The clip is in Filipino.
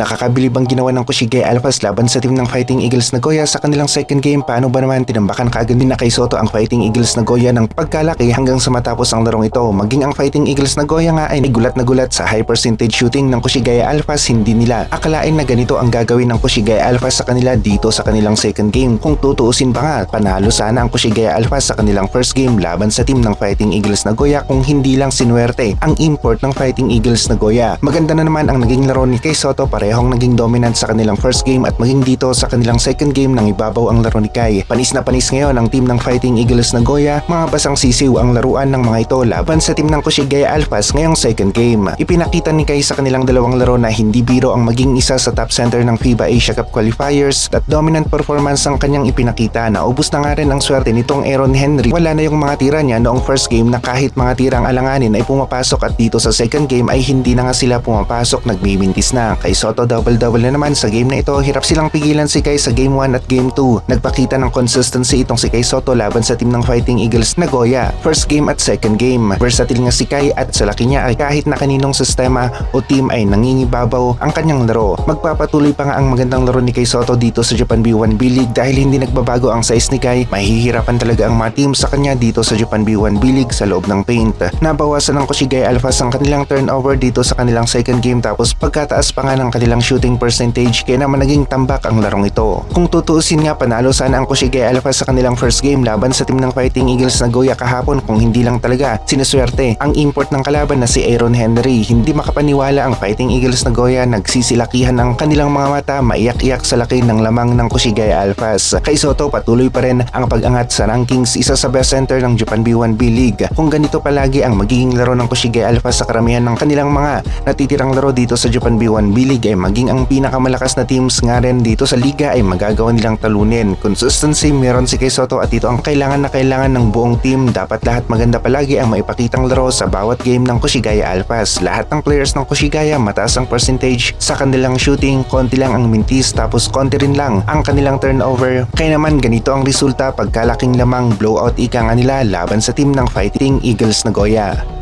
Nakakabilib ang ginawa ng Kushigaya Alphas laban sa team ng Fighting Eagles Nagoya sa kanilang second game. Paano ba naman tinambakan kaagad ni Kay Soto ang Fighting Eagles Nagoya ng pagkalaki hanggang sa matapos ang larong ito. Maging ang Fighting Eagles Nagoya nga ay gulat na gulat sa high percentage shooting ng Kushigaya Alphas. Hindi nila akalain na ganito ang gagawin ng Kushigaya Alphas sa kanila dito sa kanilang second game. Kung tutuusin pa nga, panalo sana ang Kushigaya Alphas sa kanilang first game laban sa team ng Fighting Eagles Nagoya kung hindi lang sinuwerte ang import ng Fighting Eagles Nagoya. Maganda na naman ang naging laro ni Kay Soto, parehong naging dominant sa kanilang first game at maging dito sa kanilang second game nang ibabaw ang laro ni Kay. Panis na panis ngayon ang team ng Fighting Eagles Nagoya, mga basang sisiw ang laruan ng mga ito laban sa team ng Kushigaya Alphas ngayong second game. Ipinakita ni Kay sa kanilang dalawang laro na hindi biro ang maging isa sa top center ng FIBA Asia Cup qualifiers at dominant performance ang kanyang ipinakita. Naubos na nga rin ang swerte nitong Aaron Henry. Wala na yung mga tira niya noong first game na kahit mga tirang alanganin ay pumapasok at dito sa second game ay hindi na nga sila pumapasok, nagmimintis na. Kay Soto double-double na naman sa game na ito. Hirap silang pigilan si Kay sa game 1 at game 2. Nagpakita ng consistency itong si Kay Soto laban sa team ng Fighting Eagles Nagoya. First game at second game. Versatile nga si Kay at sa laki niya ay kahit na kaninong sistema o team ay nangingibabaw ang kanyang laro. Magpapatuloy pa nga ang magandang laro ni Kay Soto dito sa Japan B1 B-League dahil hindi nagbabago ang size ni Kay. Mahihirapan talaga ang mga team sa kanya dito sa Japan B1 B-League sa loob ng paint. Nabawasan ng Kushigaya Alphas ang kanilang turnover dito sa kanilang second game tapos pagkataas pa nga ng kanilang shooting percentage kaya naman naging tambak ang larong ito. Kung tutuusin nga, panalo sana ang Kushigaya Alphas sa kanilang first game laban sa team ng Fighting Eagles Nagoya kahapon kung hindi lang talaga sinuswerte ang import ng kalaban na si Aaron Henry. Hindi makapaniwala ang Fighting Eagles Nagoya, nagsisilakihan ang kanilang mga mata, maiyak-iyak sa laki ng lamang ng Kushigaya Alphas. Kay Soto patuloy pa rin ang pag-angat sa rankings, isa sa best center ng Japan B1 B-League. Kung ganito palagi ang magiging laro ng Kushigaya Alphas sa karamihan ng kanilang mga natitirang laro dito sa Japan B1 B-League ay maging ang pinakamalakas na teams nga rin dito sa liga ay magagawa nilang talunin. Consistency meron si Kay Soto at ito ang kailangan ng buong team. Dapat lahat maganda palagi ang maipakitang laro sa bawat game ng Kushigaya Alphas. Lahat ng players ng Kushigaya mataas ang percentage sa kanilang shooting, konti lang ang mintis tapos konti rin lang ang kanilang turnover. Kaya naman ganito ang resulta pagkalaking lamang blowout ika nga nila laban sa team ng Fighting Eagles Nagoya.